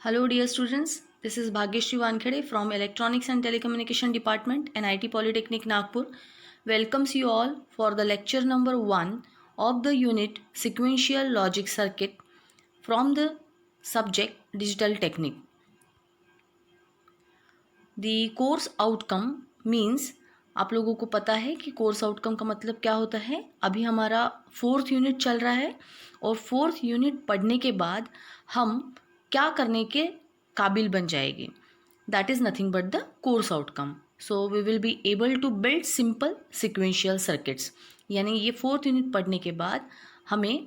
Hello dear students, this is Bhagyashri Wankhede from Electronics and Telecommunication Department, NIT Polytechnic Nagpur. Welcomes you all for the lecture number 1 of the unit Sequential Logic Circuit from the subject Digital Technique. The course outcome means आप लोगों को पता है कि course outcome का मतलब क्या होता है। अभी हमारा 4th यूनिट चल रहा है और 4th यूनिट पढ़ने के बाद हम क्या करने के काबिल बन जाएगी। That is nothing but the course outcome. So we will be able to build simple sequential circuits. यानी ये 4th यूनिट पढ़ने के बाद हमें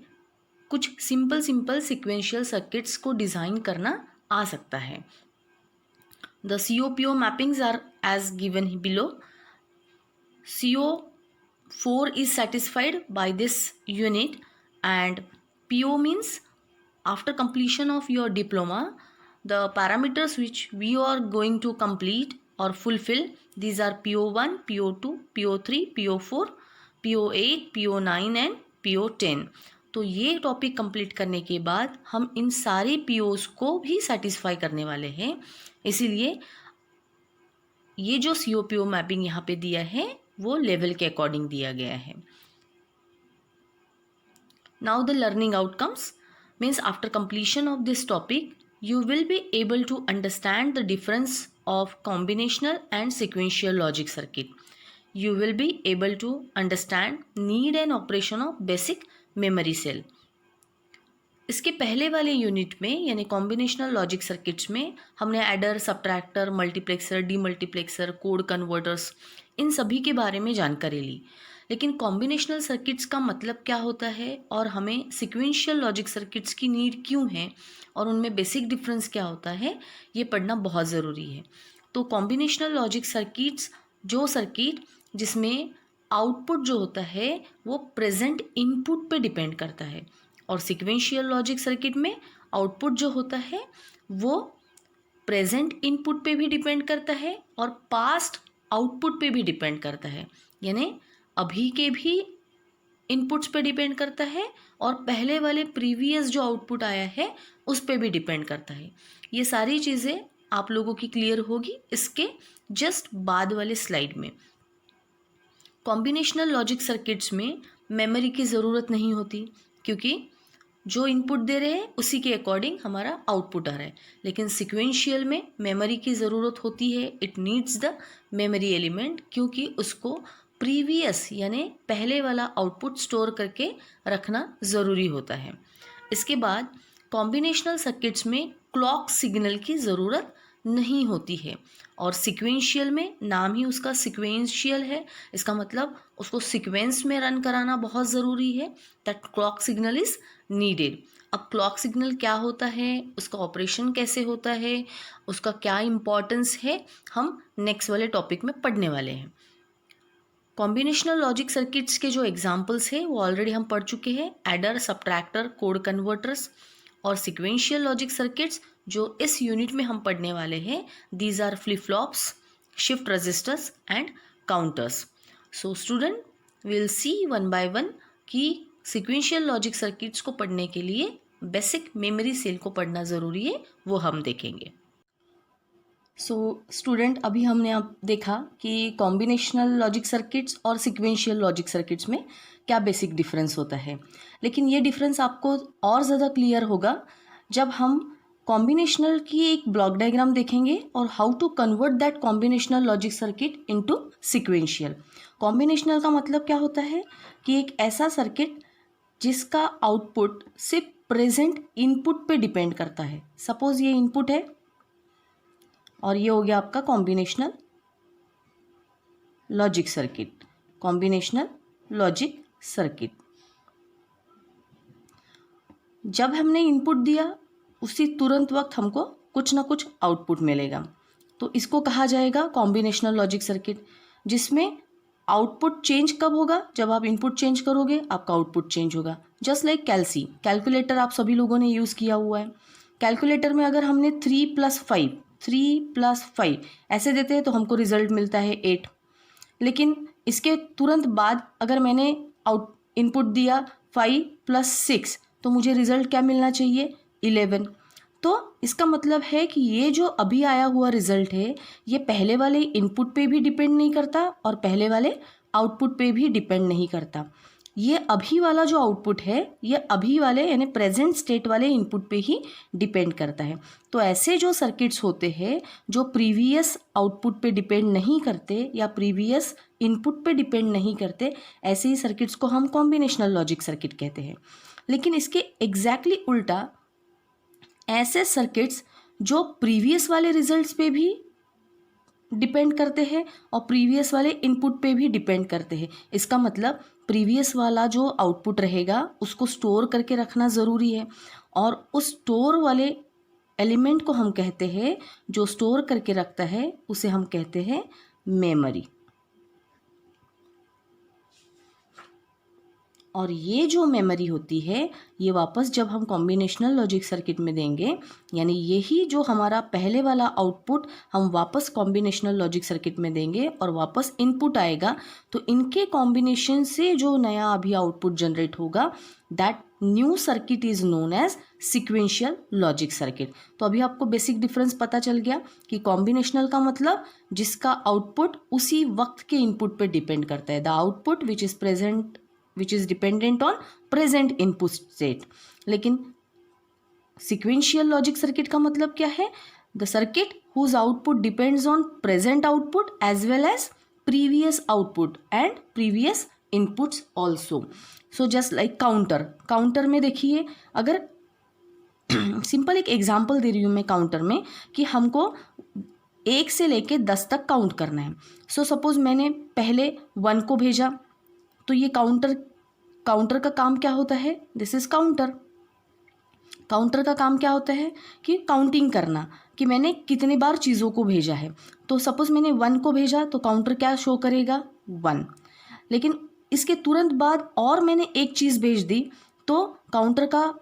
कुछ सिंपल सिक्वेंशियल सर्किट्स को डिज़ाइन करना आ सकता है। The COPO mappings are as given below. CO4 is satisfied by this unit, and PO means after completion of your diploma, the parameters which we are going to complete or fulfill, these are PO1, PO2, PO3, PO4, PO8, PO9 and PO10. तो ये topic complete करने के बाद हम इन सारे POs को भी satisfy करने वाले हैं। इसीलिए ये जो COPO मैपिंग यहाँ पे दिया है वो लेवल के अकॉर्डिंग दिया गया है। Now the learning outcomes means after completion of this topic you will be able to understand the difference of combinational and sequential logic circuit. You will be able to understand need and operation of basic memory cell. इसके पहले वाले unit में यानी combinational logic circuits में हमने adder, subtractor, multiplexer, demultiplexer, code converters इन सभी के बारे में जानकारी ली। लेकिन कॉम्बिनेशनल सर्किट्स का मतलब क्या होता है और हमें सिक्वेंशियल लॉजिक सर्किट्स की नीड क्यों है और उनमें बेसिक डिफरेंस क्या होता है, ये पढ़ना बहुत ज़रूरी है। तो कॉम्बिनेशनल लॉजिक सर्किट्स जो सर्किट जिसमें आउटपुट जो होता है वो प्रेजेंट इनपुट पे डिपेंड करता है, और सिक्वेंशियल लॉजिक सर्किट में आउटपुट जो होता है वो प्रेजेंट इनपुट पे भी डिपेंड करता है और पास्ट आउटपुट पे भी डिपेंड करता है। यानी अभी के भी इनपुट्स पे डिपेंड करता है और पहले वाले प्रीवियस जो आउटपुट आया है उस पे भी डिपेंड करता है। ये सारी चीज़ें आप लोगों की क्लियर होगी इसके जस्ट बाद वाले स्लाइड में। कॉम्बिनेशनल लॉजिक सर्किट्स में मेमोरी की ज़रूरत नहीं होती क्योंकि जो इनपुट दे रहे हैं उसी के अकॉर्डिंग हमारा आउटपुट आ रहा है। लेकिन सिक्वेंशियल में मेमोरी की ज़रूरत होती है, it needs the memory element, क्योंकि उसको प्रीवियस यानी पहले वाला आउटपुट स्टोर करके रखना ज़रूरी होता है। इसके बाद कॉम्बिनेशनल सर्किट्स में क्लॉक सिग्नल की ज़रूरत नहीं होती है और सिक्वेंशियल में नाम ही उसका सिक्वेंशियल है, इसका मतलब उसको सीक्वेंस में रन कराना बहुत ज़रूरी है। That clock signal is needed. अब क्लॉक सिग्नल क्या होता है, उसका ऑपरेशन कैसे होता है, उसका क्या इम्पोर्टेंस है, हम नेक्स्ट वाले टॉपिक में पढ़ने वाले हैं। कॉम्बिनेशनल लॉजिक सर्किट्स के जो एग्जांपल्स हैं वो ऑलरेडी हम पढ़ चुके हैं, एडर, सब्ट्रैक्टर, कोड कन्वर्टर्स। और सिक्वेंशियल लॉजिक सर्किट्स जो इस यूनिट में हम पढ़ने वाले हैं, these are flip flops, shift registers and counters. So student will see one by one कि सिक्वेंशियल लॉजिक सर्किट्स को पढ़ने के लिए बेसिक मेमोरी सेल को पढ़ना ज़रूरी है, वो हम देखेंगे। सो स्टूडेंट अभी हमने आप देखा कि कॉम्बिनेशनल लॉजिक सर्किट्स और सिक्वेंशियल लॉजिक सर्किट्स में क्या बेसिक डिफरेंस होता है। लेकिन ये डिफरेंस आपको और ज़्यादा क्लियर होगा जब हम कॉम्बिनेशनल की एक ब्लॉक डायग्राम देखेंगे और how to convert that combinational logic circuit into sequential. Combinational का मतलब क्या होता है कि एक ऐसा सर्किट जिसका आउटपुट सिर्फ प्रेजेंट इनपुट पे डिपेंड करता है। सपोज ये इनपुट है और ये हो गया आपका combinational logic circuit. Combinational logic circuit जब हमने इनपुट दिया उसी तुरंत वक्त हमको कुछ ना कुछ आउटपुट मिलेगा, तो इसको कहा जाएगा कॉम्बिनेशनल लॉजिक सर्किट, जिसमें आउटपुट चेंज कब होगा, जब आप इनपुट चेंज करोगे आपका आउटपुट चेंज होगा। जस्ट लाइक कैलकुलेटर आप सभी लोगों ने यूज़ किया हुआ है। कैलकुलेटर में अगर हमने 3+5 ऐसे देते हैं तो हमको रिजल्ट मिलता है 8। लेकिन इसके तुरंत बाद अगर मैंने इनपुट दिया 5+6 तो मुझे रिजल्ट क्या मिलना चाहिए, 11। तो इसका मतलब है कि ये जो अभी आया हुआ रिजल्ट है ये पहले वाले इनपुट पे भी डिपेंड नहीं करता और पहले वाले आउटपुट पे भी डिपेंड नहीं करता। ये अभी वाला जो आउटपुट है ये अभी वाले यानी प्रेजेंट स्टेट वाले इनपुट पे ही डिपेंड करता है। तो ऐसे जो सर्किट्स होते हैं जो प्रीवियस आउटपुट पे डिपेंड नहीं करते या प्रीवियस इनपुट पे डिपेंड नहीं करते, ऐसे ही सर्किट्स को हम कॉम्बिनेशनल लॉजिक सर्किट कहते हैं। लेकिन इसके एग्जैक्टली उल्टा ऐसे सर्किट्स जो प्रीवियस वाले रिजल्ट्स पे भी डिपेंड करते हैं और प्रीवियस वाले इनपुट पे भी डिपेंड करते हैं। इसका मतलब प्रीवियस वाला जो आउटपुट रहेगा उसको स्टोर करके रखना ज़रूरी है और उस स्टोर वाले एलिमेंट को हम कहते हैं, जो स्टोर करके रखता है उसे हम कहते हैं मेमोरी। और ये जो मेमोरी होती है ये वापस जब हम कॉम्बिनेशनल लॉजिक सर्किट में देंगे, यानी यही जो हमारा पहले वाला आउटपुट हम वापस कॉम्बिनेशनल लॉजिक सर्किट में देंगे और वापस इनपुट आएगा, तो इनके कॉम्बिनेशन से जो नया अभी आउटपुट जनरेट होगा that new circuit is known as sequential logic circuit. तो अभी आपको बेसिक डिफरेंस पता चल गया कि कॉम्बिनेशनल का मतलब जिसका आउटपुट उसी वक्त के इनपुट पर डिपेंड करता है, the output which is dependent on present input state। लेकिन sequential logic circuit का मतलब क्या है? The circuit whose output depends on present output as well as previous output and previous inputs also। So just like counter में देखिए, अगर simple एक example दे रही हूँ मैं काउंटर में कि हमको 1 से लेके 10 तक काउंट करना है। सो सपोज मैंने पहले 1 को भेजा, तो ये काउंटर का काम क्या होता है? दिस इज काउंटर का काम क्या होता है कि काउंटिंग करना कि मैंने कितने बार चीज़ों को भेजा है। तो सपोज मैंने 1 को भेजा तो काउंटर क्या शो करेगा? 1। लेकिन इसके तुरंत बाद और मैंने एक चीज़ भेज दी तो काउंटर का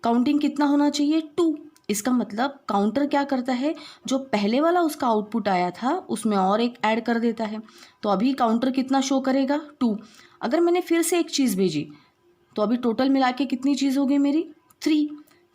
काउंटिंग कितना होना चाहिए? 2। इसका मतलब काउंटर क्या करता है, जो पहले वाला उसका आउटपुट आया था उसमें और एक ऐड कर देता है। तो अभी काउंटर कितना शो करेगा? 2। अगर मैंने फिर से एक चीज़ भेजी तो अभी टोटल मिला के कितनी चीज़ हो गई मेरी? 3।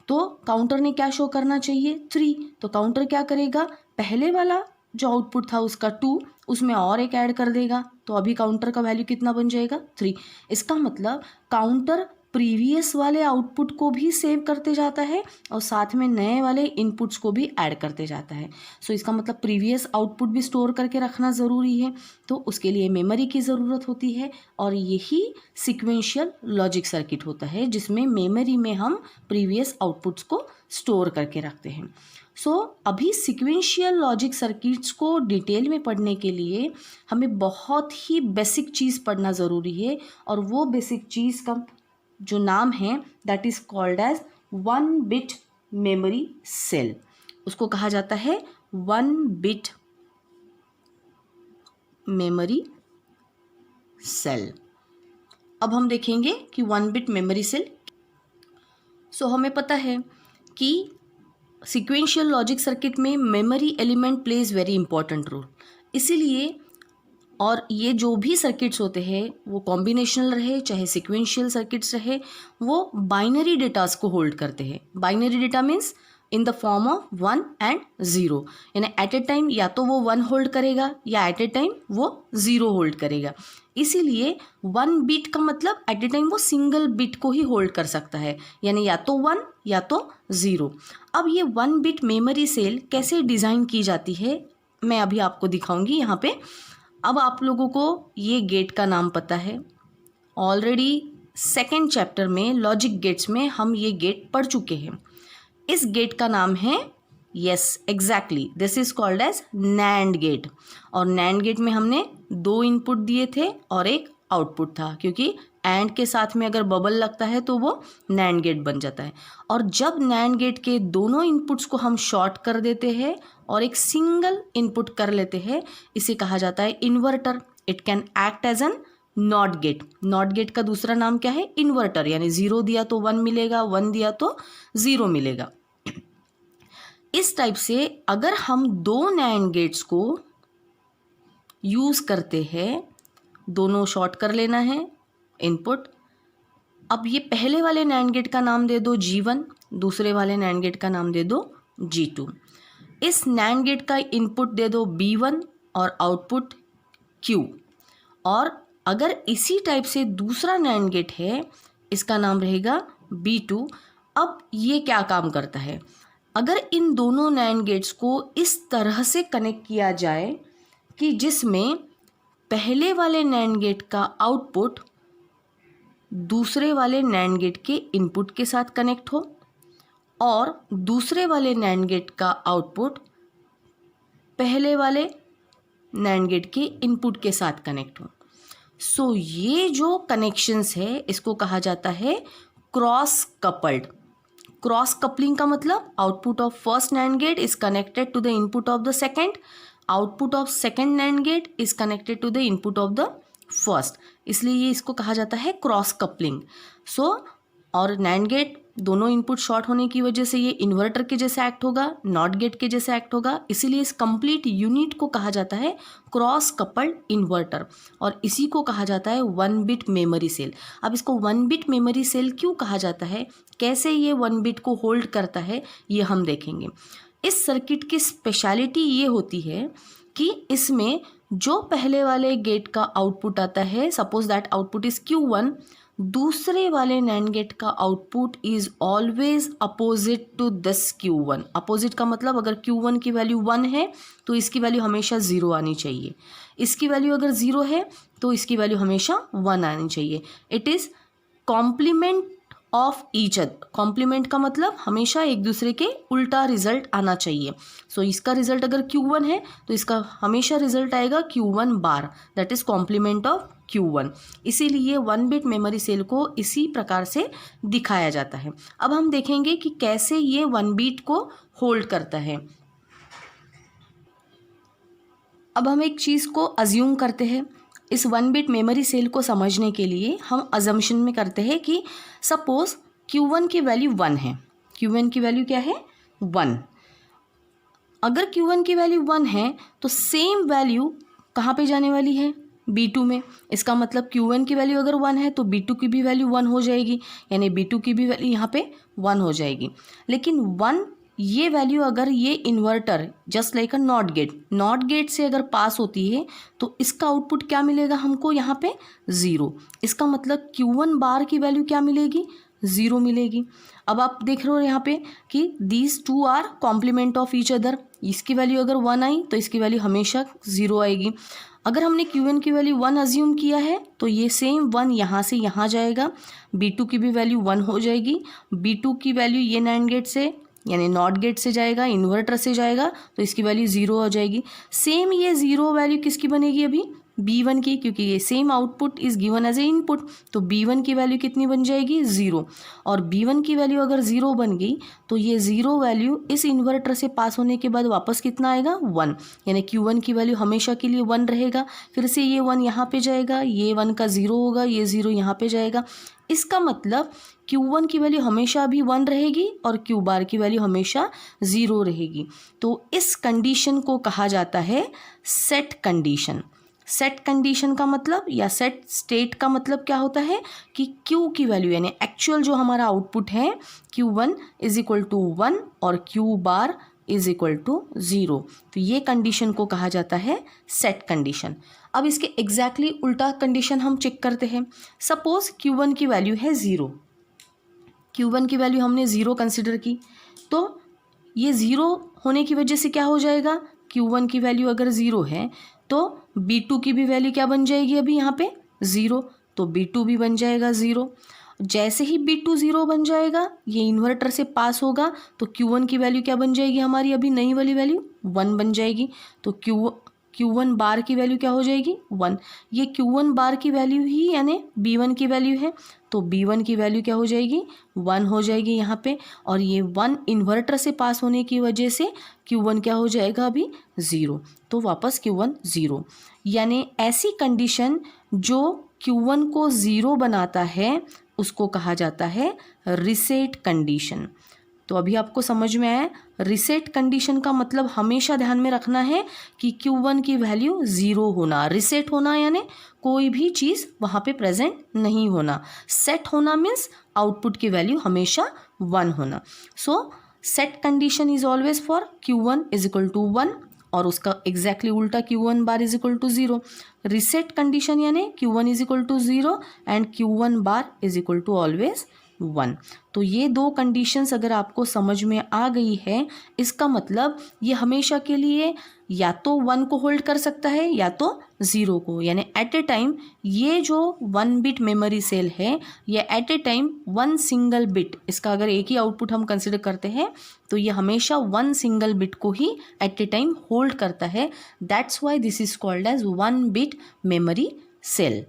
तो काउंटर ने क्या शो करना चाहिए? 3। तो काउंटर क्या करेगा? पहले वाला जो आउटपुट था उसका 2 उसमें और एक ऐड कर देगा, तो अभी काउंटर का वैल्यू कितना बन जाएगा? 3। इसका मतलब काउंटर प्रीवियस वाले आउटपुट को भी सेव करते जाता है और साथ में नए वाले इनपुट्स को भी ऐड करते जाता है। सो इसका मतलब प्रीवियस आउटपुट भी स्टोर करके रखना ज़रूरी है, तो उसके लिए मेमोरी की ज़रूरत होती है और यही सिक्वेंशियल लॉजिक सर्किट होता है जिसमें मेमोरी में हम प्रीवियस आउटपुट्स को स्टोर करके रखते हैं। अभी सिक्वेंशियल लॉजिक सर्किट्स को डिटेल में पढ़ने के लिए हमें बहुत ही बेसिक चीज़ पढ़ना ज़रूरी है और वो बेसिक चीज़ का जो नाम है that is called as 1 bit memory cell. उसको कहा जाता है 1 बिट मेमोरी सेल। अब हम देखेंगे कि 1 बिट मेमोरी सेल। हमें पता है कि सिक्वेंशियल लॉजिक सर्किट में memory element plays very important role, इसीलिए और ये जो भी सर्किट्स होते हैं वो कॉम्बिनेशनल रहे चाहे सिक्वेंशियल सर्किट्स रहे, वो बाइनरी डेटास को होल्ड करते हैं। Binary data means in the form of 1 and 0, यानी एट ए टाइम या तो वो 1 होल्ड करेगा या एट ए टाइम वो 0 होल्ड करेगा। इसीलिए 1 बिट का मतलब एट ए टाइम वो सिंगल बिट को ही होल्ड कर सकता है, यानी या तो 1 या तो 0। अब ये 1 बिट मेमोरी सेल कैसे डिज़ाइन की जाती है मैं अभी आपको दिखाऊंगी यहाँ पे। अब आप लोगों को ये गेट का नाम पता है, ऑलरेडी 2nd चैप्टर में लॉजिक गेट्स में हम ये गेट पढ़ चुके हैं। इस गेट का नाम है, yes exactly, this is called as NAND gate. और नैंड गेट में हमने 2 इनपुट दिए थे और एक आउटपुट था, क्योंकि एंड के साथ में अगर बबल लगता है तो वो नैंड गेट बन जाता है। और जब नैंड गेट के दोनों इनपुट्स को हम शॉर्ट कर देते हैं और एक सिंगल इनपुट कर लेते हैं, इसे कहा जाता है inverter. It can act as an NOT gate. NOT gate का दूसरा नाम क्या है? इन्वर्टर, यानी 0 दिया तो 1 मिलेगा, 1 दिया तो 0 मिलेगा। इस टाइप से अगर हम 2 नैंड गेट्स को यूज़ करते हैं, दोनों शॉर्ट कर लेना है इनपुट, अब ये पहले वाले नैंड गेट का नाम दे दो G1, दूसरे वाले नैंड गेट का नाम दे दो G2। इस नैंड गेट का इनपुट दे दो B1 और आउटपुट Q। और अगर इसी टाइप से दूसरा नैंड गेट है, इसका नाम रहेगा B2। अब ये क्या काम करता है, अगर इन दोनों नैंड गेट्स को इस तरह से कनेक्ट किया जाए कि जिसमें पहले वाले नैंड गेट का आउटपुट दूसरे वाले नैंड गेट के इनपुट के साथ कनेक्ट हो और दूसरे वाले नैंड गेट का आउटपुट पहले वाले नैंड गेट के इनपुट के साथ कनेक्ट हो। सो ये जो कनेक्शंस है इसको कहा जाता है क्रॉस कपल्ड। क्रॉस कपलिंग का मतलब output of first NAND gate is connected to the input of the second, output of second NAND gate is connected to the input of the first, इसलिए ये इसको कहा जाता है क्रॉस कपलिंग। सो और NAND gate दोनों input short होने की वजह से ये इन्वर्टर के जैसे एक्ट होगा, नॉट गेट के जैसे एक्ट होगा, इसीलिए इस कंप्लीट यूनिट को कहा जाता है क्रॉस कपल्ड इन्वर्टर और इसी को कहा जाता है 1 बिट मेमोरी सेल। अब इसको 1 बिट मेमोरी सेल क्यों कहा जाता है, कैसे ये 1 बिट को होल्ड करता है, ये हम देखेंगे। इस सर्किट की स्पेशलिटी ये होती है कि इसमें जो पहले वाले गेट का आउटपुट आता है, suppose that output is Q1, दूसरे वाले नैंड गेट का output is always opposite to this Q1। Opposite का मतलब अगर Q1 की वैल्यू 1 है तो इसकी वैल्यू हमेशा 0 आनी चाहिए, इसकी वैल्यू अगर 0 है तो इसकी वैल्यू हमेशा 1 आनी चाहिए। It is complement of each other. Complement का मतलब हमेशा एक दूसरे के उल्टा रिजल्ट आना चाहिए। सो इसका रिजल्ट अगर Q1 है तो इसका हमेशा रिजल्ट आएगा Q1 bar, that is complement of Q1। इसीलिए 1 बिट मेमोरी सेल को इसी प्रकार से दिखाया जाता है। अब हम देखेंगे कि कैसे ये 1 बिट को होल्ड करता है। अब हम एक चीज़ को अज्यूम करते हैं, इस 1 बिट मेमोरी सेल को समझने के लिए हम अजम्पशन में करते हैं कि सपोज Q1 की वैल्यू 1 है। Q1 की वैल्यू क्या है, 1। अगर Q1 की वैल्यू 1 है तो सेम वैल्यू कहाँ पे जाने वाली है, B2 में। इसका मतलब Q1 की वैल्यू अगर 1 है तो B2 की भी वैल्यू 1 हो जाएगी, यानी B2 की भी वैल्यू यहाँ पे 1 हो जाएगी। लेकिन 1 ये वैल्यू अगर ये inverter just like a not gate से अगर पास होती है तो इसका आउटपुट क्या मिलेगा हमको, यहाँ पे 0। इसका मतलब Q1 बार की वैल्यू क्या मिलेगी, 0 मिलेगी। अब आप देख रहे हो यहाँ पे कि these two are complement of each other. इसकी वैल्यू अगर 1 आई तो इसकी वैल्यू हमेशा 0 आएगी। अगर हमने Q1 की वैल्यू 1 अज्यूम किया है तो ये सेम 1 यहाँ से यहाँ जाएगा, B2 की भी वैल्यू 1 हो जाएगी। B2 की वैल्यू ये नैंड गेट से यानी नॉट गेट से जाएगा, इन्वर्टर से जाएगा तो इसकी वैल्यू 0 हो जाएगी। सेम ये 0 वैल्यू किसकी बनेगी अभी, B1 की, क्योंकि ये same output is given as a input, तो B1 की वैल्यू कितनी बन जाएगी, 0। और B1 की वैल्यू अगर 0 बन गई तो ये 0 वैल्यू इस इन्वर्टर से पास होने के बाद वापस कितना आएगा, 1। यानी Q1 की वैल्यू हमेशा के लिए 1 रहेगा। फिर से ये 1 यहाँ पे जाएगा, ये 1 का 0 होगा, ये 0 यहाँ पे जाएगा। इसका मतलब Q1 की वैल्यू हमेशा भी 1 रहेगी और Q बार की वैल्यू हमेशा 0 रहेगी। तो इस कंडीशन को कहा जाता है सेट कंडीशन। सेट कंडीशन का मतलब या सेट स्टेट का मतलब क्या होता है कि Q की वैल्यू यानी एक्चुअल जो हमारा आउटपुट है Q1 इज इक्वल टू 1 और Q bar is equal to 0। तो ये कंडीशन को कहा जाता है सेट कंडीशन। अब इसके एग्जैक्टली उल्टा कंडीशन हम चेक करते हैं। सपोज Q1 की वैल्यू है 0, Q1 की वैल्यू हमने 0 कंसिडर की, तो ये 0 होने की वजह से क्या हो जाएगा, Q1 की वैल्यू अगर 0 है तो B2 की भी वैल्यू क्या बन जाएगी अभी यहाँ पे 0, तो B2 भी बन जाएगा 0। जैसे ही B2 0 बन जाएगा, ये इन्वर्टर से पास होगा तो Q1 की वैल्यू क्या बन जाएगी हमारी अभी नई वाली वैल्यू 1 बन जाएगी। तो Q1 बार की वैल्यू क्या हो जाएगी 1। ये Q1 बार की वैल्यू ही यानी B1 की वैल्यू है, तो B1 की वैल्यू क्या हो जाएगी 1 हो जाएगी यहाँ पे। और ये 1 इन्वर्टर से पास होने की वजह से Q1 क्या हो जाएगा अभी 0, तो वापस Q1 0। यानी ऐसी कंडीशन जो Q1 को 0 बनाता है उसको कहा जाता है रीसेट कंडीशन। तो अभी आपको समझ में आया, रिसेट कंडीशन का मतलब हमेशा ध्यान में रखना है कि Q1 की वैल्यू 0 होना। रिसेट होना यानी कोई भी चीज़ वहाँ पे प्रेजेंट नहीं होना। सेट होना मीन्स आउटपुट की वैल्यू हमेशा 1 होना। So set condition is always for Q1 is equal to 1 और उसका एग्जैक्टली उल्टा Q1 bar is equal to 0। Reset condition यानी Q1 is equal to 0 and Q1 bar is equal to always 1। तो ये दो कंडीशंस अगर आपको समझ में आ गई है, इसका मतलब ये हमेशा के लिए या तो 1 को होल्ड कर सकता है या तो 0 को, यानी एट ए टाइम ये जो 1 बिट मेमोरी सेल है ये at a time 1 single bit, इसका अगर एक ही आउटपुट हम कंसिडर करते हैं तो ये हमेशा 1 सिंगल बिट को ही एट ए टाइम होल्ड करता है। That's why this is called as 1 bit memory cell.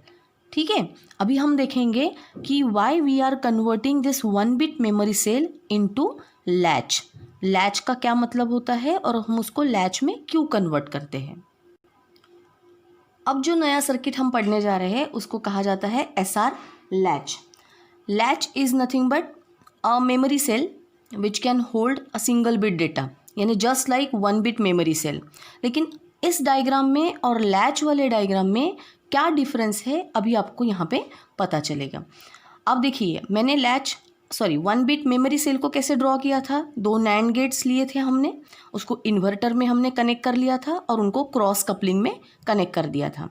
ठीक है, अभी हम देखेंगे कि why we are converting this 1 bit memory cell into latch. Latch का क्या मतलब होता है और हम उसको लैच में क्यों कन्वर्ट करते हैं। अब जो नया सर्किट हम पढ़ने जा रहे हैं उसको कहा जाता है SR latch. Latch is nothing but a memory cell which can hold a single bit data, यानी just like 1 bit memory cell. लेकिन इस डायग्राम में और लैच वाले डायग्राम में क्या डिफरेंस है अभी आपको यहाँ पे पता चलेगा। अब देखिए, मैंने 1 बिट मेमोरी सेल को कैसे ड्रॉ किया था। 2 नैंड गेट्स लिए थे हमने, उसको इन्वर्टर में हमने कनेक्ट कर लिया था और उनको क्रॉस कपलिंग में कनेक्ट कर दिया था।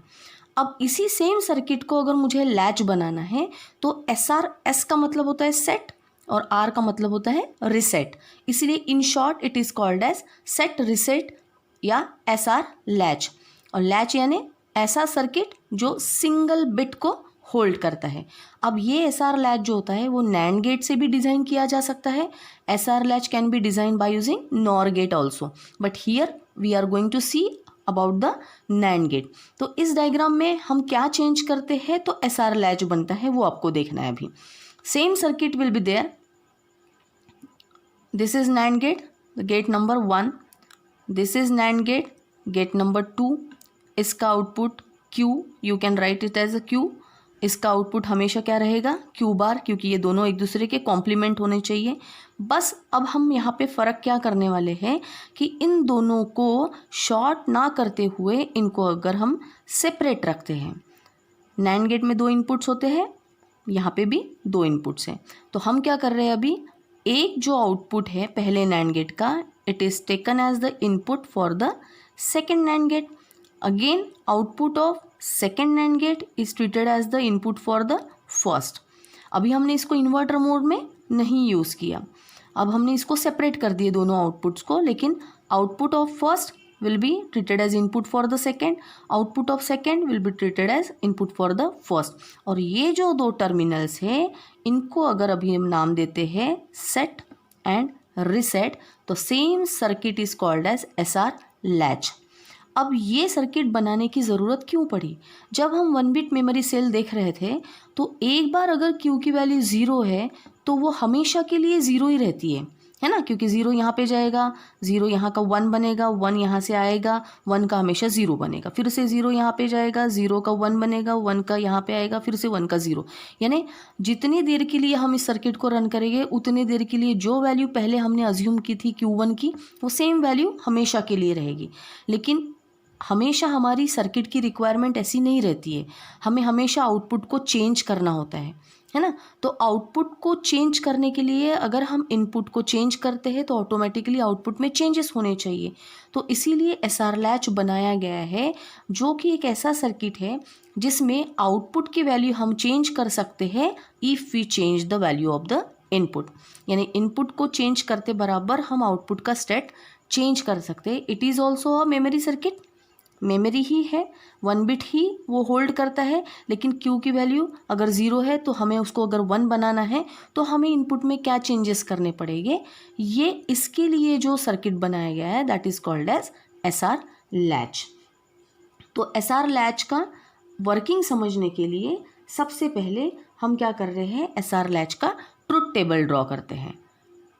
अब इसी सेम सर्किट को अगर मुझे लैच बनाना है तो S का मतलब होता है सेट और R का मतलब होता है रिसेट, इसलिए in short it is called as set reset या SR लैच। और लैच यानी ऐसा सर्किट जो सिंगल बिट को होल्ड करता है। अब ये SR लैच जो होता है वो नैंड गेट से भी डिज़ाइन किया जा सकता है। SR latch can be design by using NOR gate also, but here we are going to see about the NAND gate. तो इस डायग्राम में हम क्या चेंज करते हैं तो SR लैच बनता है, वो आपको देखना है। अभी same circuit will be there. This is NAND gate, gate number 1, this is NAND gate, gate number 2। इसका output Q, you can write it as a Q। इसका आउटपुट हमेशा क्या रहेगा Q बार, क्योंकि ये दोनों एक दूसरे के कॉम्प्लीमेंट होने चाहिए। बस अब हम यहाँ पे फ़र्क क्या करने वाले हैं कि इन दोनों को शॉर्ट ना करते हुए इनको अगर हम सेपरेट रखते हैं। नैंड गेट में 2 इनपुट्स होते हैं, यहाँ पे भी 2 इनपुट्स हैं, तो हम क्या कर रहे हैं अभी, एक जो आउटपुट है पहले नैंड गेट का, it is taken as the input for the second NAND gate. Again, output of second NAND gate is treated as the input for the first। अभी हमने इसको इन्वर्टर मोड में नहीं यूज़ किया, अब हमने इसको सेपरेट कर दिए दोनों आउटपुट्स को, लेकिन output of first will be treated as input for the second, output of second will be treated as input for the first. और ये जो 2 टर्मिनल्स हैं इनको अगर अभी हम नाम देते हैं सेट एंड रिसेट, तो same circuit is called as SR latch. अब ये सर्किट बनाने की ज़रूरत क्यों पड़ी? जब हम 1 बिट मेमोरी सेल देख रहे थे तो एक बार अगर Q की वैल्यू 0 है तो वो हमेशा के लिए 0 ही रहती है ना, क्योंकि 0 यहाँ पे जाएगा, 0 यहाँ का 1 बनेगा, 1 यहाँ से आएगा, 1 का हमेशा 0 बनेगा, फिर से 0 यहाँ पे जाएगा, 0 का 1 बनेगा, 1 का यहाँ पे आएगा, फिर से 1 का 0। यानी जितनी देर के लिए हम इस सर्किट को रन करेंगे उतनी देर के लिए जो वैल्यू पहले हमने अज्यूम की थी Q1 की, वो सेम वैल्यू हमेशा के लिए रहेगी। लेकिन हमेशा हमारी सर्किट की रिक्वायरमेंट ऐसी नहीं रहती है, हमें हमेशा आउटपुट को चेंज करना होता है ना। तो आउटपुट को चेंज करने के लिए अगर हम इनपुट को चेंज करते हैं तो ऑटोमेटिकली आउटपुट में चेंजेस होने चाहिए। तो इसीलिए SR लैच बनाया गया है, जो कि एक ऐसा सर्किट है जिसमें आउटपुट की वैल्यू हम चेंज कर सकते हैं if we change the value of the input. यानी इनपुट को चेंज करते बराबर हम आउटपुट का स्टेट चेंज कर सकते हैं। It is also a memory circuit, memory ही है, 1 बिट ही वो होल्ड करता है, लेकिन Q की वैल्यू अगर 0 है तो हमें उसको अगर 1 बनाना है तो हमें इनपुट में क्या चेंजेस करने पड़ेंगे, ये इसके लिए जो सर्किट बनाया गया है that is called as SR latch. तो SR लैच का वर्किंग समझने के लिए सबसे पहले हम क्या कर रहे हैं, SR लैच का ट्रुथ टेबल ड्रॉ करते हैं।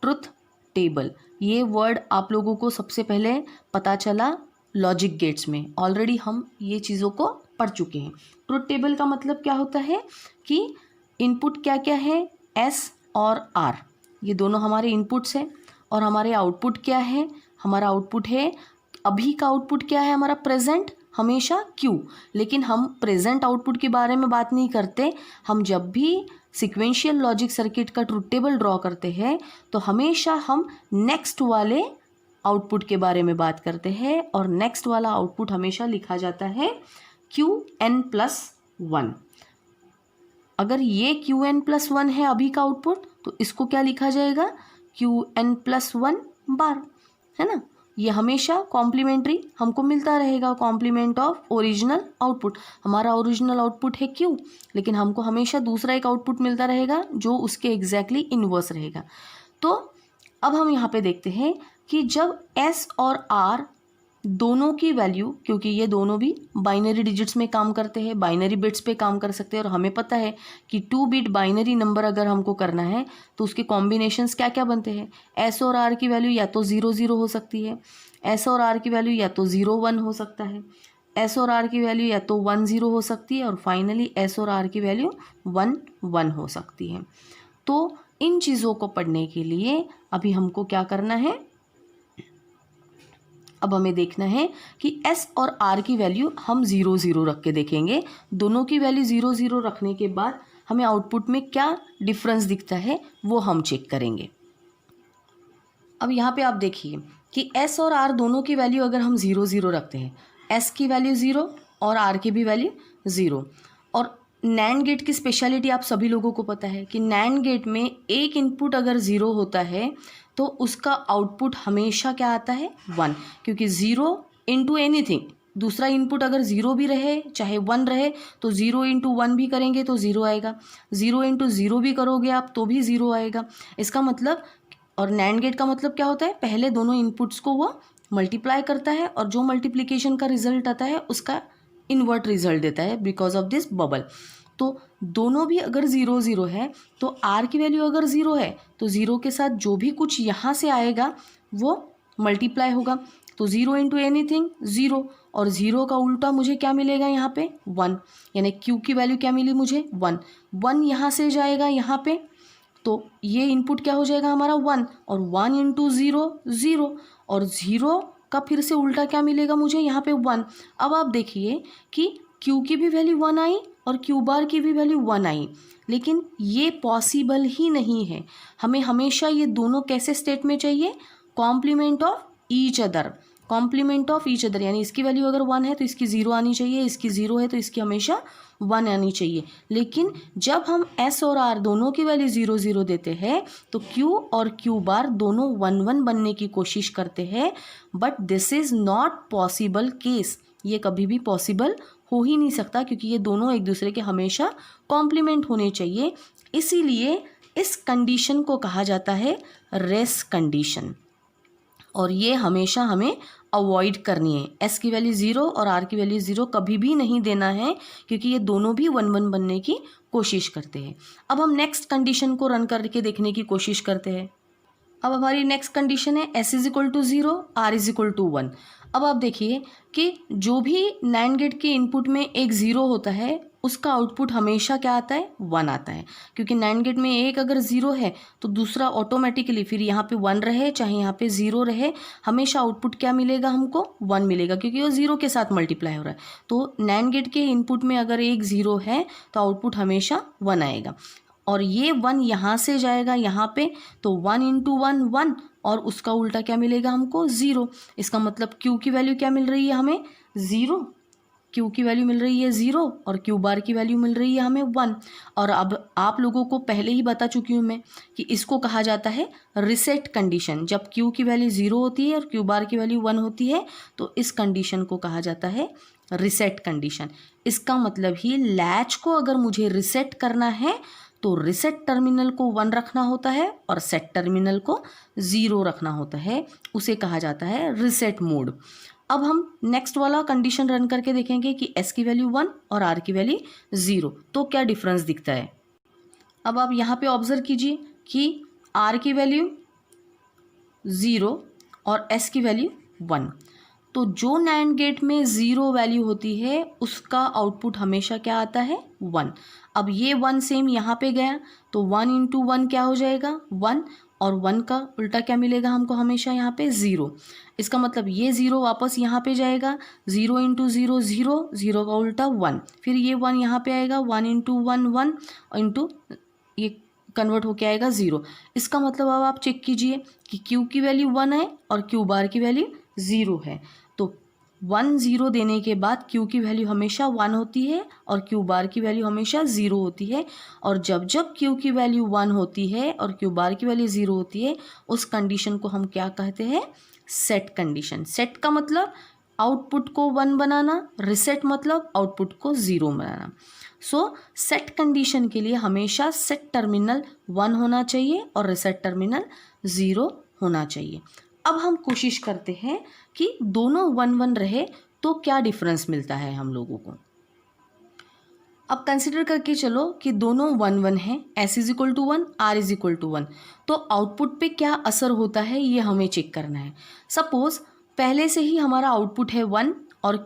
ट्रुथ टेबल, ये वर्ड आप लोगों को सबसे पहले पता चला लॉजिक गेट्स में, ऑलरेडी हम ये चीज़ों को पढ़ चुके हैं। ट्रुथ टेबल का मतलब क्या होता है कि इनपुट क्या क्या है, S और R, ये दोनों हमारे इनपुट्स हैं और हमारे आउटपुट क्या है, हमारा आउटपुट है, अभी का आउटपुट क्या है हमारा, प्रेजेंट हमेशा Q। लेकिन हम प्रेजेंट आउटपुट के बारे में बात नहीं करते। हम जब भी सिक्वेंशियल लॉजिक सर्किट का ट्रुथ टेबल ड्रॉ करते हैं तो हमेशा हम नेक्स्ट वाले आउटपुट के बारे में बात करते हैं और नेक्स्ट वाला आउटपुट हमेशा लिखा जाता है Qn+1। अगर ये Qn+1 है अभी का आउटपुट तो इसको क्या लिखा जाएगा, Qn+1 बार, है ना। ये हमेशा कॉम्प्लीमेंट्री हमको मिलता रहेगा, कॉम्प्लीमेंट ऑफ ओरिजिनल आउटपुट। हमारा ओरिजिनल आउटपुट है Q, लेकिन हमको हमेशा दूसरा एक आउटपुट मिलता रहेगा जो उसके एग्जैक्टली इन्वर्स रहेगा। तो अब हम यहाँ पे देखते हैं कि जब S और R दोनों की वैल्यू, क्योंकि ये दोनों भी बाइनरी डिजिट्स में काम करते हैं, बाइनरी बिट्स पे काम कर सकते हैं, और हमें पता है कि 2 बिट बाइनरी नंबर अगर हमको करना है तो उसके कॉम्बिनेशंस क्या क्या बनते हैं। S और R की वैल्यू या तो 0 0 हो सकती है, S और R की वैल्यू या तो 0 1 हो सकता है, S और R की वैल्यू या तो 1 0 हो सकती है, और फाइनली S और R की वैल्यू 1 1 हो सकती है। तो इन चीज़ों को पढ़ने के लिए अभी हमको क्या करना है, अब हमें देखना है कि S और R की वैल्यू हम 0 0 रख के देखेंगे। दोनों की वैल्यू 0 0 रखने के बाद हमें आउटपुट में क्या डिफरेंस दिखता है वो हम चेक करेंगे। अब यहाँ पे आप देखिए कि S और R दोनों की वैल्यू अगर हम 0 0 रखते हैं, S की वैल्यू 0 और R की भी वैल्यू 0, और नैंड गेट की स्पेशलिटी आप सभी लोगों को पता है कि नैंड गेट में एक इनपुट अगर 0 होता है तो उसका आउटपुट हमेशा क्या आता है, 1, क्योंकि 0 इंटू एनीथिंग, दूसरा इनपुट अगर 0 भी रहे चाहे 1 रहे तो 0 इंटू 1 भी करेंगे तो 0 आएगा, 0 इंटू 0 भी करोगे आप तो भी 0 आएगा। इसका मतलब, और नैंड गेट का मतलब क्या होता है, पहले दोनों इनपुट्स को वो मल्टीप्लाई करता है और जो मल्टीप्लिकेशन का रिजल्ट आता है उसका इन्वर्ट रिजल्ट देता है बिकॉज ऑफ दिस बबल। तो दोनों भी अगर 0 0 है तो R की वैल्यू अगर 0 है तो 0 के साथ जो भी कुछ यहाँ से आएगा वो मल्टीप्लाई होगा, तो 0 इंटू एनीथिंग 0, और 0 का उल्टा मुझे क्या मिलेगा यहाँ पे, 1, यानी Q की वैल्यू क्या मिली मुझे, 1 1 यहाँ से जाएगा यहाँ पे, तो ये इनपुट क्या हो जाएगा हमारा 1, और 1 इंटू 0 0, और 0 का फिर से उल्टा क्या मिलेगा मुझे यहाँ पे 1। अब आप देखिए कि Q की भी वैल्यू 1 आई और Q बार की भी वैल्यू 1 आई, लेकिन ये पॉसिबल ही नहीं है। हमें हमेशा ये दोनों कैसे स्टेट में चाहिए, complement of each other, complement of each other, यानी इसकी वैल्यू अगर 1 है तो इसकी 0 आनी चाहिए, इसकी 0 है तो इसकी हमेशा 1 आनी चाहिए। लेकिन जब हम S और R दोनों की वैल्यू 0 0 देते हैं तो Q और Q बार दोनों 1 1 बनने की कोशिश करते हैं, but this is not possible case. ये कभी भी पॉसिबल हो ही नहीं सकता क्योंकि ये दोनों एक दूसरे के हमेशा कॉम्प्लीमेंट होने चाहिए। इसीलिए इस कंडीशन को कहा जाता है रेस कंडीशन, और ये हमेशा हमें अवॉइड करनी है। S की वैल्यू 0 और R की वैल्यू 0 कभी भी नहीं देना है क्योंकि ये दोनों भी 1 1 बनने की कोशिश करते हैं। अब हम नेक्स्ट कंडीशन को रन करके देखने की कोशिश करते हैं। अब हमारी नेक्स्ट कंडीशन है S is equal to 0, R is equal to 1। अब आप देखिए कि जो भी नैंड गेट के इनपुट में एक 0 होता है उसका आउटपुट हमेशा क्या आता है, 1 आता है, क्योंकि नैंड गेट में एक अगर 0 है तो दूसरा ऑटोमेटिकली फिर यहाँ पे 1 रहे चाहे यहाँ पे 0 रहे, हमेशा आउटपुट क्या मिलेगा हमको, 1 मिलेगा, क्योंकि वो 0 के साथ मल्टीप्लाई हो रहा है। तो नैंड गेट के इनपुट में अगर एक 0 है तो आउटपुट हमेशा 1 आएगा, और ये 1 यहाँ से जाएगा यहाँ पे, तो 1 इंटू 1 1, और उसका उल्टा क्या मिलेगा हमको, 0। इसका मतलब Q की वैल्यू क्या मिल रही है हमें, 0, Q की वैल्यू मिल रही है 0 और Q बार की वैल्यू मिल रही है हमें 1। और अब आप लोगों को पहले ही बता चुकी हूँ मैं कि इसको कहा जाता है रिसेट कंडीशन। जब Q की वैल्यू 0 होती है और Q बार की वैल्यू 1 होती है तो इस कंडीशन को कहा जाता है रिसेट कंडीशन। इसका मतलब ही लैच को अगर मुझे रिसेट करना है तो रिसेट टर्मिनल को 1 रखना होता है और सेट टर्मिनल को 0 रखना होता है, उसे कहा जाता है रिसेट मोड। अब हम नेक्स्ट वाला कंडीशन रन करके देखेंगे कि S की वैल्यू 1 और R की वैल्यू 0, तो क्या डिफरेंस दिखता है। अब आप यहाँ पे ऑब्जर्व कीजिए कि R की वैल्यू 0 और S की वैल्यू 1, तो जो नैंड गेट में 0 वैल्यू होती है उसका आउटपुट हमेशा क्या आता है, 1। अब ये 1 सेम यहाँ पे गया तो 1 इंटू 1 क्या हो जाएगा, 1, और 1 का उल्टा क्या मिलेगा हमको हमेशा यहाँ पे 0। इसका मतलब ये 0 वापस यहाँ पे जाएगा, 0 इंटू 0 0, 0 का उल्टा 1, फिर ये 1 यहाँ पे आएगा, 1 इंटू 1 1 इंटू ये कन्वर्ट होके आएगा 0। इसका मतलब अब आप चेक कीजिए कि Q की वैल्यू 1 है और Q बार की वैल्यू 0 है। तो 1 0 देने के बाद Q की वैल्यू हमेशा 1 होती है और Q बार की वैल्यू हमेशा 0 होती है। और जब जब Q की वैल्यू 1 होती है और Q बार की वैल्यू 0 होती है, उस कंडीशन को हम क्या कहते हैं? Set condition. सेट का मतलब आउटपुट को 1 बनाना, रिसेट मतलब आउटपुट को 0 बनाना। सो सेट कंडीशन के लिए हमेशा सेट टर्मिनल 1 होना चाहिए और रिसेट टर्मिनल 0 होना चाहिए। अब हम कोशिश करते हैं कि दोनों 1 1 रहे तो क्या डिफरेंस मिलता है हम लोगों को। अब कंसिडर करके चलो कि दोनों 1 1 हैं, S is equal to 1, R is equal to 1, तो आउटपुट पे क्या असर होता है ये हमें चेक करना है। सपोज पहले से ही हमारा आउटपुट है 1 और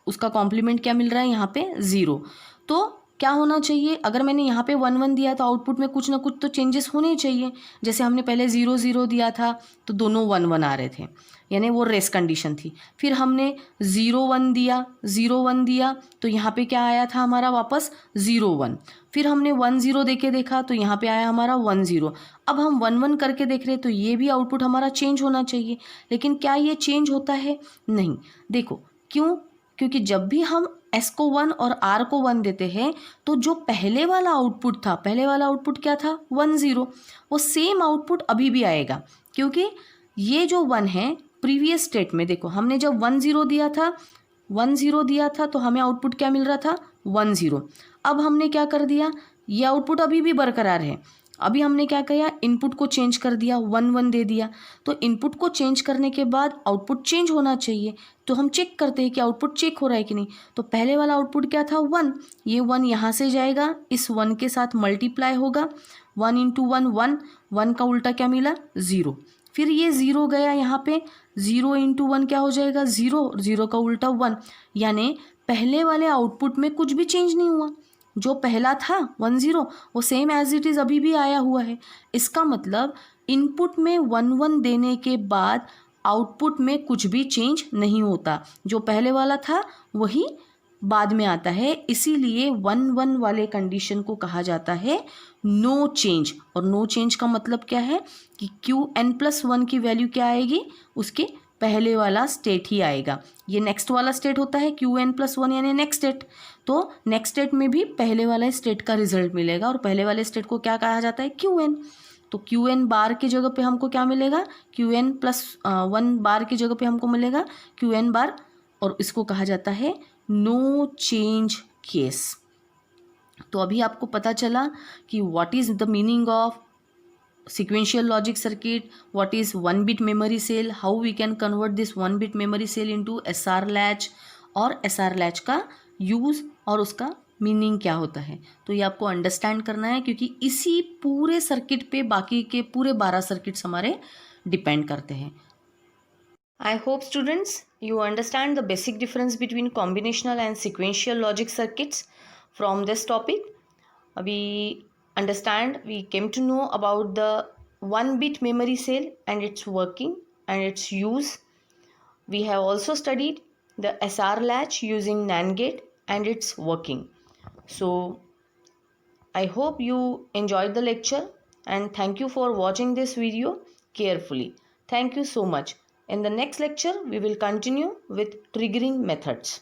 उसका कॉम्प्लीमेंट क्या मिल रहा है यहाँ पे 0, तो क्या होना चाहिए? अगर मैंने यहाँ पे 1 1 दिया तो आउटपुट में कुछ ना कुछ तो चेंजेस होने चाहिए। जैसे हमने पहले 0 0 दिया था तो दोनों 1 1 आ रहे थे, यानी वो रेस कंडीशन थी। फिर हमने 0 1 दिया, 0 1 दिया तो यहाँ पे क्या आया था हमारा वापस 0 1। फिर हमने 1 0 दे के देखा तो यहाँ पे आया हमारा 1 0। अब हम 1 1 करके देख रहे तो ये भी आउटपुट हमारा चेंज होना चाहिए, लेकिन क्या ये चेंज होता है? नहीं। देखो क्यों? क्योंकि जब भी हम S को 1 और R को 1 देते हैं तो जो पहले वाला आउटपुट था, पहले वाला आउटपुट क्या था? 1 0, वो सेम आउटपुट अभी भी आएगा, क्योंकि ये जो 1 है प्रीवियस स्टेट में, देखो हमने जब 1 0 दिया था, 1 0 दिया था तो हमें आउटपुट क्या मिल रहा था? 1 0। अब हमने क्या कर दिया? ये आउटपुट अभी भी बरकरार है। अभी हमने क्या किया? इनपुट को चेंज कर दिया, 1 1 दे दिया। तो इनपुट को चेंज करने के बाद आउटपुट चेंज होना चाहिए, तो हम चेक करते हैं कि आउटपुट चेक हो रहा है कि नहीं। तो पहले वाला आउटपुट क्या था? 1। ये 1 यहाँ से जाएगा, इस 1 के साथ मल्टीप्लाई होगा, 1 इंटू 1 1, 1 का उल्टा क्या मिला? 0। फिर ये 0 गया यहाँ पे, 0 इंटू 1 क्या हो जाएगा? 0, 0 का उल्टा 1, यानी पहले वाले आउटपुट में कुछ भी चेंज नहीं हुआ। जो पहला था 1 0 वो सेम एज इट इज़ अभी भी आया हुआ है। इसका मतलब इनपुट में 1 1 देने के बाद आउटपुट में कुछ भी चेंज नहीं होता, जो पहले वाला था वही बाद में आता है। इसीलिए 1 1 वाले कंडीशन को कहा जाता है नो चेंज। और नो चेंज का मतलब क्या है कि Qn+1 की वैल्यू क्या आएगी? उसके पहले वाला स्टेट ही आएगा। ये नेक्स्ट वाला स्टेट होता है Qn+1 यानी नेक्स्ट स्टेट। तो नेक्स्ट स्टेट में भी पहले वाले स्टेट का रिजल्ट मिलेगा और पहले वाले स्टेट को क्या कहा जाता है? Qn। तो Qn बार की जगह पे हमको क्या मिलेगा? Qn+1 बार की जगह पे हमको मिलेगा Qn बार, और इसको कहा जाता है नो चेंज केस। तो अभी आपको पता चला कि what is the meaning of sequential logic circuit, what is 1 bit memory cell, how we can convert this 1 bit memory cell into SR latch, और SR latch का यूज़ और उसका मीनिंग क्या होता है। तो ये आपको अंडरस्टैंड करना है, क्योंकि इसी पूरे सर्किट पे बाकी के पूरे 12 सर्किट्स हमारे डिपेंड करते हैं। I hope students you understand the basic difference between combinational and sequential logic circuits from this topic. We understand, we came to know about the 1 bit memory cell and its working and its use. We have also studied the SR latch using NAND gate and its working. So I hope you enjoyed the lecture, and thank you for watching this video carefully. Thank you so much. In the next lecture, we will continue with triggering methods.